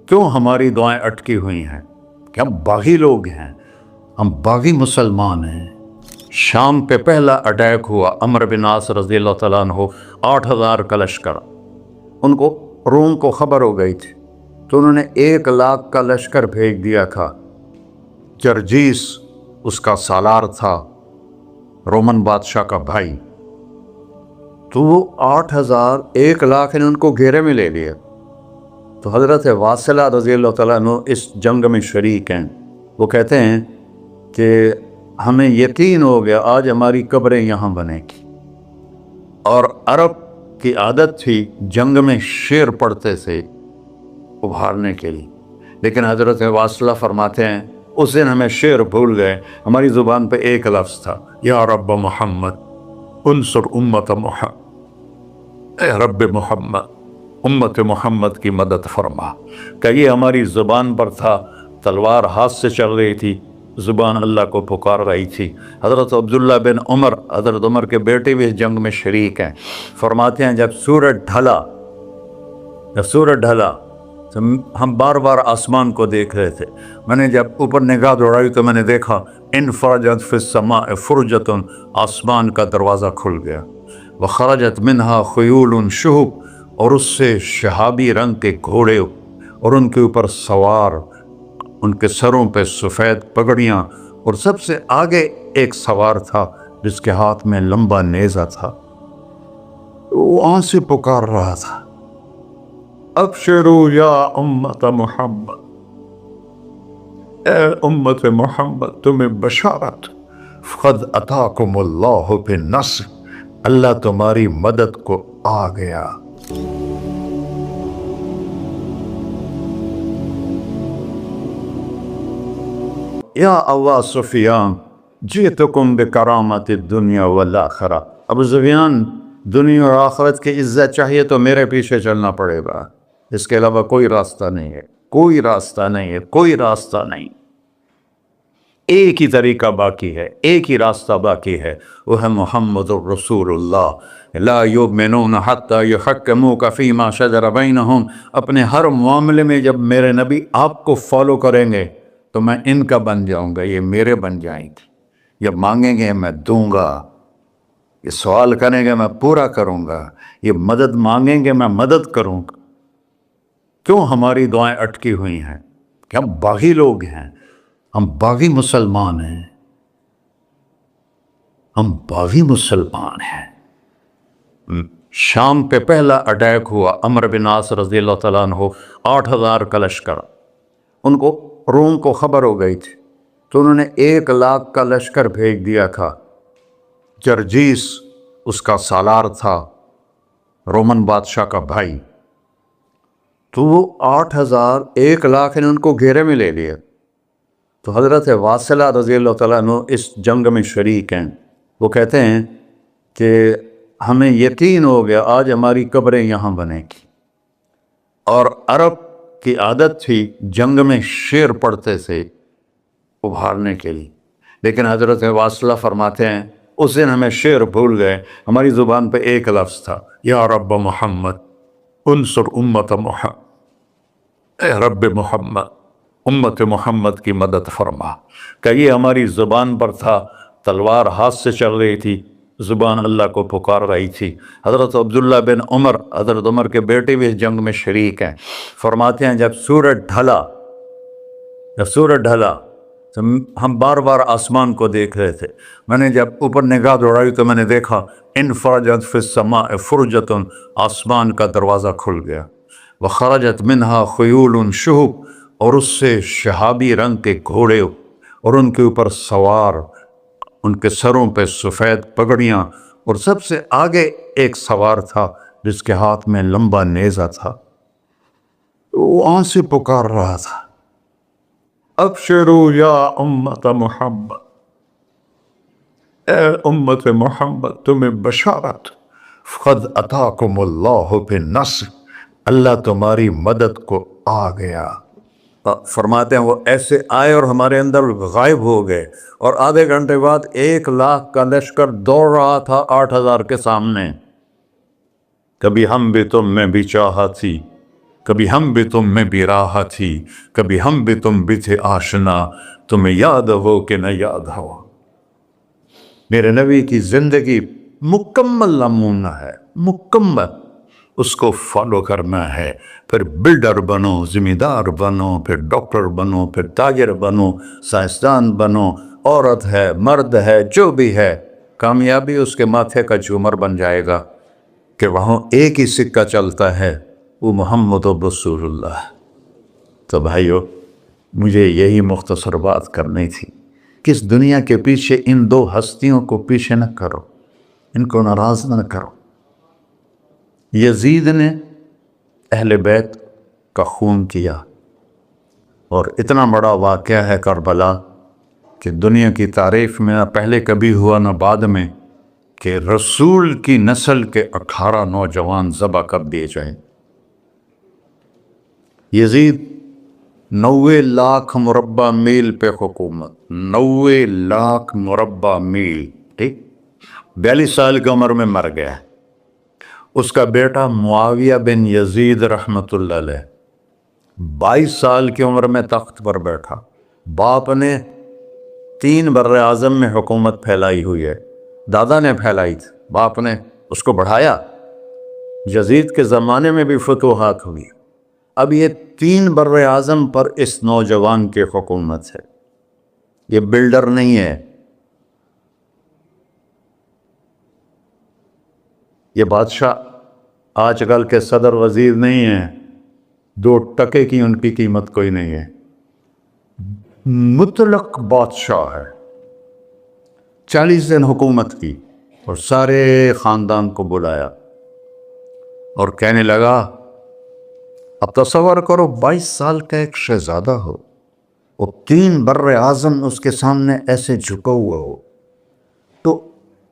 کیوں ہماری دعائیں اٹکی ہوئی ہیں کہ ہم باغی لوگ ہیں، ہم باغی مسلمان ہیں۔ شام پہ پہلا اٹیک ہوا، عمرو بن عاص رضی اللہ تعالیٰ عنہ، 8,000 کا لشکر۔ ان کو روم کو خبر ہو گئی تھی تو انہوں نے 1,00,000 کا لشکر بھیج دیا تھا۔ جرجیس اس کا سالار تھا، رومن بادشاہ کا بھائی۔ تو وہ 8,000 1,00,000 نے ان کو گھیرے میں لے لیا۔ تو حضرت واصلہ رضی اللہ تعالیٰ عنہ اس جنگ میں شریک ہیں۔ وہ کہتے ہیں کہ ہمیں یقین ہو گیا آج ہماری قبریں یہاں بنے گی۔ اور عرب کی عادت تھی جنگ میں شعر پڑھتے تھے ابھارنے کے لیے، لیکن حضرت واصلہ فرماتے ہیں اس دن ہمیں شعر بھول گئے، ہماری زبان پہ ایک لفظ تھا، یا رب محمد انصر امت محمد، اے رب محمد امت محمد کی مدد فرما۔ کہ یہ ہماری زبان پر تھا، تلوار ہاتھ سے چل رہی تھی، زبان اللہ کو پکار رہی تھی۔ حضرت عبداللہ بن عمر، حضرت عمر کے بیٹے بھی اس جنگ میں شریک ہیں، فرماتے ہیں جب سورج ڈھلا تو ہم بار بار آسمان کو دیکھ رہے تھے۔ میں نے جب اوپر نگاہ دوڑائی تو میں نے دیکھا انفرجت فی السماء فرجۃ، آسمان کا دروازہ کھل گیا، وخرجت منہا خیول شہب، اور اس سے شہابی رنگ کے گھوڑے اور ان کے اوپر سوار، ان کے سروں پہ سفید پگڑیاں، اور سب سے آگے ایک سوار تھا جس کے ہاتھ میں لمبا نیزہ تھا۔ وہ آن سے پکار رہا تھا، ابشروا یا امت محمد، اے امت محمد تمہیں بشارت، قد اتاکم اللہ بالنصر، اللہ تمہاری مدد کو آ گیا۔ یا ابا سفیان جئتکم بکرامت الدنیا والآخرہ، ابو سفیان دنیا اور آخرت کی عزت چاہیے تو میرے پیچھے چلنا پڑے گا، اس کے علاوہ کوئی راستہ نہیں ہے، کوئی راستہ نہیں ہے، کوئی راستہ نہیں۔ ایک ہی طریقہ باقی ہے، ایک ہی راستہ باقی ہے، وہ ہے محمد الرسول اللہ۔ لا یؤمنون حتی یحکموک فیما شجر بینہم، اپنے ہر معاملے میں جب میرے نبی آپ کو فالو کریں گے تو میں ان کا بن جاؤں گا، یہ میرے بن جائیں گے۔ یہ مانگیں گے میں دوں گا، یہ سوال کریں گے میں پورا کروں گا، یہ مدد مانگیں گے میں مدد کروں گا۔ کیوں ہماری دعائیں اٹکی ہوئی ہیں کہ ہم باغی لوگ ہیں، ہم باغی مسلمان ہیں، ہم باغی مسلمان ہیں۔ شام پہ پہلا اٹیک ہوا، عمرو بن عاص رضی اللہ تعالیٰ عنہ، 8,000 کا لشکر۔ ان کو روم کو خبر ہو گئی تھی تو انہوں نے 1,00,000 کا لشکر بھیج دیا تھا۔ جرجیس اس کا سالار تھا، رومن بادشاہ کا بھائی۔ تو وہ 8,000 1,00,000 نے ان کو گھیرے میں لے لیا۔ تو حضرت واصلہ رضی اللہ تعالیٰ عنہ اس جنگ میں شریک ہیں۔ وہ کہتے ہیں کہ ہمیں یقین ہو گیا آج ہماری قبریں یہاں بنے گی۔ اور عرب کی عادت تھی جنگ میں شعر پڑھتے تھے ابھارنے کے لیے، لیکن حضرت واصلہ فرماتے ہیں اس دن ہمیں شعر بھول گئے، ہماری زبان پہ ایک لفظ تھا، یا رب محمد انصر امت محمد، اے رب محمد امت محمد کی مدد فرما۔ کہ یہ ہماری زبان پر تھا، تلوار ہاتھ سے چل رہی تھی، زبان اللہ کو پکار رہی تھی۔ حضرت عبداللہ بن عمر، حضرت عمر کے بیٹے بھی اس جنگ میں شریک ہیں، فرماتے ہیں جب سورج ڈھلا تو ہم بار بار آسمان کو دیکھ رہے تھے۔ میں نے جب اوپر نگاہ دوڑائی تو میں نے دیکھا انفرجت فی السماء فرجۃ، آسمان کا دروازہ کھل گیا، وخرجت منہا خیول شہب، اور اس سے شہابی رنگ کے گھوڑے اور ان کے اوپر سوار، ان کے سروں پہ سفید پگڑیاں، اور سب سے آگے ایک سوار تھا جس کے ہاتھ میں لمبا نیزہ تھا۔ وہ آن سے پکار رہا تھا، ابشروا یا امت محمد، اے امت محمد تمہیں بشارت، قد اتاکم اللہ بالنصر، اللہ تمہاری مدد کو آ گیا۔ فرماتے ہیں وہ ایسے آئے اور ہمارے اندر غائب ہو گئے، اور آدھے گھنٹے بعد 1,00,000 کا لشکر دوڑ رہا تھا 8,000 کے سامنے۔ کبھی ہم بھی تم میں بھی چاہا تھی، کبھی ہم بھی تم میں بھی راہ تھی، کبھی ہم بھی تم بھی تھے آشنا، تمہیں یاد ہو کہ نہ یاد ہو۔ میرے نبی کی زندگی مکمل نمونہ ہے، مکمل، اس کو فالو کرنا ہے۔ پھر بلڈر بنو، ذمہ دار بنو، پھر ڈاکٹر بنو، پھر تاجر بنو، سائنسدان بنو، عورت ہے مرد ہے جو بھی ہے، کامیابی اس کے ماتھے کا جھومر بن جائے گا کہ وہاں ایک ہی سکہ چلتا ہے، وہ محمد رسول اللہ۔ تو بھائیو، مجھے یہی مختصر بات کرنی تھی کہ اس دنیا کے پیچھے ان دو ہستیوں کو پیچھے نہ کرو، ان کو ناراض نہ کرو۔ یزید نے اہل بیت کا خون کیا، اور اتنا بڑا واقعہ ہے کربلا کہ دنیا کی تاریخ میں نہ پہلے کبھی ہوا نہ بعد میں کہ رسول کی نسل کے 18 نوجوان ذبح کر دیے جائیں۔ یزید 90 لاکھ مربع میل پہ حکومت، 90 لاکھ مربع میل، ٹھیک، 42 سال کی عمر میں مر گیا۔ اس کا بیٹا معاویہ بن یزید رحمۃ اللہ علیہ 22 سال کی عمر میں تخت پر بیٹھا۔ باپ نے 3 بر اعظم میں حکومت پھیلائی ہوئی ہے، دادا نے پھیلائی تھی، باپ نے اس کو بڑھایا۔ یزید کے زمانے میں بھی فتوحات ہوئی، اب یہ 3 بر اعظم پر اس نوجوان کی حکومت ہے۔ یہ بلڈر نہیں ہے، یہ بادشاہ آج کل کے صدر وزیر نہیں ہیں، 2 ٹکے کی ان کی قیمت کوئی نہیں ہے، مطلق بادشاہ ہے۔ 40 دن حکومت کی اور سارے خاندان کو بلایا اور کہنے لگا، اب تصور کرو 22 سال کا ایک شہزادہ ہو، وہ 3 بر اعظم اس کے سامنے ایسے جھکا ہوا ہو، تو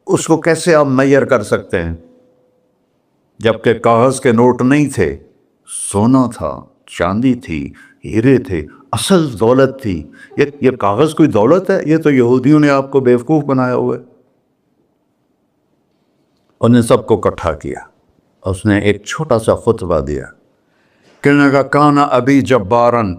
اس کو کیسے آپ میئر کر سکتے ہیں؟ جبکہ کاغذ کے نوٹ نہیں تھے، سونا تھا، چاندی تھی، ہیرے تھے، اصل دولت تھی۔ یہ کاغذ کوئی دولت ہے؟ یہ تو یہودیوں نے آپ کو بیوقوف بنایا ہوا ہے۔ انہوں نے سب کو اکٹھا کیا، اس نے ایک چھوٹا سا خطبہ دیا، کہنے لگا، کانا ابی جبارن،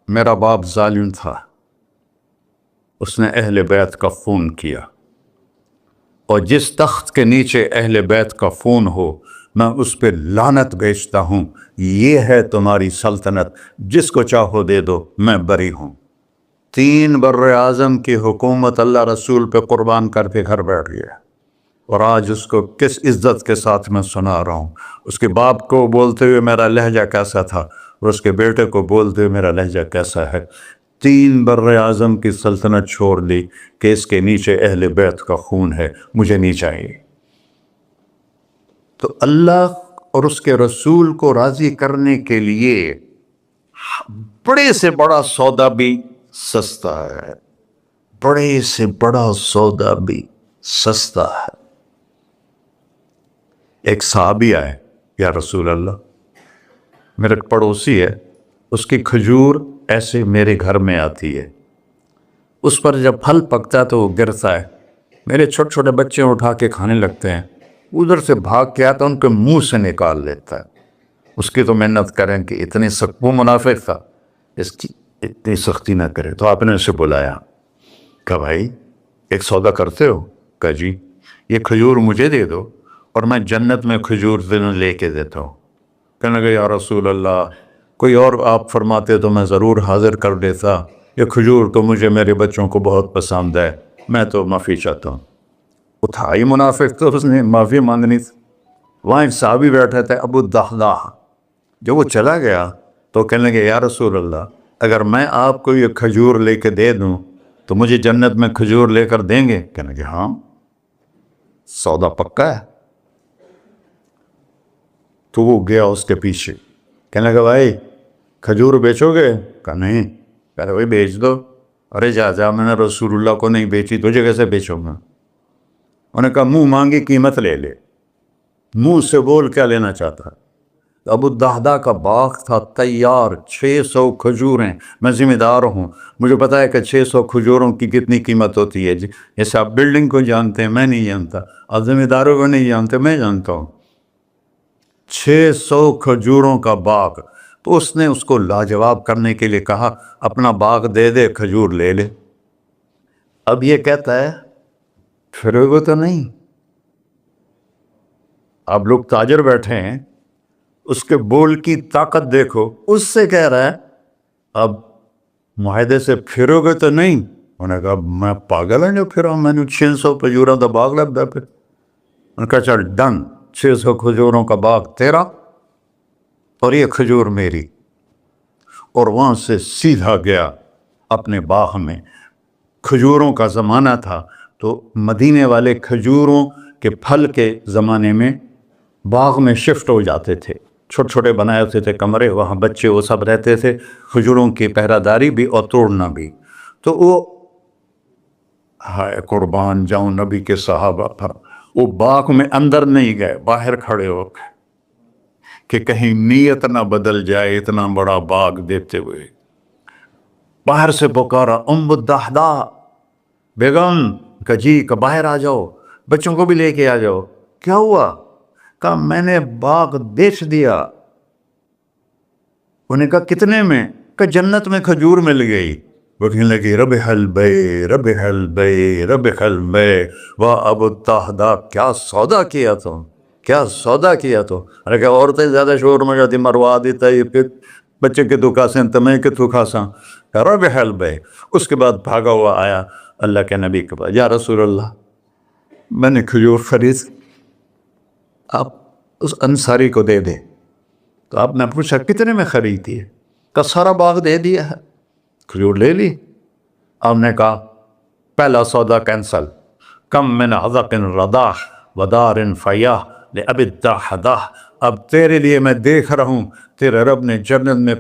میرا باپ ظالم تھا، اس نے اہل بیت کا خون کیا، اور جس تخت کے نیچے اہل بیت کا خون ہو میں اس پہ لعنت بھیجتا ہوں، یہ ہے تمہاری سلطنت، جس کو چاہو دے دو، میں بری ہوں۔ 3 بر اعظم کی حکومت اللہ رسول پہ قربان کر کے گھر بیٹھ گیا، اور آج اس کو کس عزت کے ساتھ میں سنا رہا ہوں۔ اس کے باپ کو بولتے ہوئے میرا لہجہ کیسا تھا، اور اس کے بیٹے کو بولتے ہوئے میرا لہجہ کیسا ہے۔ 3 بر اعظم کی سلطنت چھوڑ دی کہ اس کے نیچے اہل بیت کا خون ہے، مجھے نہیں چاہیے۔ تو اللہ اور اس کے رسول کو راضی کرنے کے لیے بڑے سے بڑا سودا بھی سستا ہے، بڑے سے بڑا سودا بھی سستا ہے۔ ایک صحابی آئے، یا رسول اللہ، میرے پڑوسی ہے، اس کی کھجور ایسے میرے گھر میں آتی ہے، اس پر جب پھل پکتا ہے تو وہ گرتا ہے، میرے چھوٹے چھوٹے بچے اٹھا کے کھانے لگتے ہیں، ادھر سے بھاگ کے آتا ان کے منہ سے نکال لیتا ہے۔ اس کی تو محنت کریں کہ اتنی سخت، وہ منافق تھا، اس کی اتنی سختی نہ کرے۔ تو آپ نے اسے بلایا، کہا بھائی ایک سودا کرتے ہو؟ کہا جی، یہ کھجور مجھے دے دو اور میں جنت میں کھجور دن لے کے دیتا ہوں۔ کہنے لگا، یا رسول اللہ، کوئی اور آپ فرماتے تو میں ضرور حاضر کر دیتا، یہ کھجور تو مجھے میرے بچوں کو بہت پسند ہے، میں تو معافی چاہتا ہوں۔ اٹھائی منافق، تو اس نے معافی مانگنی تھی۔ وہاں ایک صحابی بیٹھے تھے، ابو الدحداح، جب وہ چلا گیا تو کہنے لگے، یا رسول اللہ، اگر میں آپ کو یہ کھجور لے کے دے دوں تو مجھے جنت میں کھجور لے کر دیں گے؟ کہنے لگے، ہاں، سودا پکا ہے۔ تو وہ گیا اس کے پیچھے، کہنے لگا، بھائی کھجور بیچو گے؟ کہا نہیں۔ کہا بھائی بیچ دو۔ ارے جا، میں نے رسول اللہ کو نہیں بیچی، تجھے کیسے بیچوں گا؟ انہوں نے کہا، منہ مانگی قیمت لے لے۔ منہ سے بول کیا لینا چاہتا ہے؟ ابو الدحداح کا باغ تھا تیار، 600 کھجوریں، میں ذمہ دار ہوں، مجھے پتا ہے کہ 600 کھجوروں کی کتنی قیمت ہوتی ہے۔ جیسے آپ بلڈنگ کو جانتے ہیں، میں نہیں جانتا، آپ ذمہ داروں کو نہیں جانتے، میں جانتا ہوں۔ 600 کھجوروں کا باغ، تو اس نے اس کو لاجواب کرنے کے لیے کہا اپنا باغ دے دے، کھجور لے لے۔ اب یہ کہتا ہے پھرے گا تو نہیں؟ اب لوگ تاجر بیٹھے ہیں، اس کے بول کی طاقت دیکھو، اس سے کہہ رہا ہے اب معاہدے سے پھرو گے تو نہیں؟ انہوں نے کہا میں پاگل ہیں جو پھرا، میں نے 600 کھجوروں کا باغ لگ گیا۔ پھر انہوں نے کہا چل ڈن، 600 کھجوروں کا باغ تیرا اور یہ کھجور میری۔ اور وہاں سے سیدھا گیا اپنے باغ میں۔ کھجوروں کا زمانہ تھا تو مدینے والے کھجوروں کے پھل کے زمانے میں باغ میں شفٹ ہو جاتے تھے، چھوٹے چھوٹے بنائے ہوتے تھے کمرے، وہاں بچے وہ سب رہتے تھے، کھجوروں کی پہرہ داری بھی اور توڑنا بھی۔ تو وہ ہائے قربان جاؤں نبی کے صحابہ پر، وہ باغ میں اندر نہیں گئے، باہر کھڑے ہو گئے کہ کہیں نیت نہ بدل جائے اتنا بڑا باغ دیتے ہوئے۔ باہر سے پکارا ام الدحداء، بیگم، کہ جی کہ باہر آ جاؤ، بچوں کو بھی لے کے آ جاؤ۔ کیا ہوا؟ کہا میں نے باغ بیچ دیا۔ انہیں کہا کتنے میں؟ کہ جنت میں کھجور مل گئی۔ وہ کہنے لگی ربح البیع ربح البیع ربح البیع، واہ ابو الدحداء کیا سودا کیا تم، کیا سودا کیا تو۔ ارے کہ عورتیں زیادہ شور میں جاتی مروا دیتا ہے، پھر بچے کے تو کھاسیں تمہیں کے تو کھاساں، ربح البیع۔ اس کے بعد بھاگا ہوا آیا اللہ کے نبی کے پاس، یا رسول اللہ میں نے کھجور خرید، آپ اس انصاری کو دے دے۔ تو آپ نے پوچھا کتنے میں خریدی ہے؟ کہ سارا باغ دے دیا ہے، کھجور لے لی۔ آپ نے کہا پہلا سودا کینسل، کم من عذق رداح ودار فیاح لأبی الدحداء۔ اب تیرے لیے میں دیکھ رہا ہوں تیرے رب نے جنت میں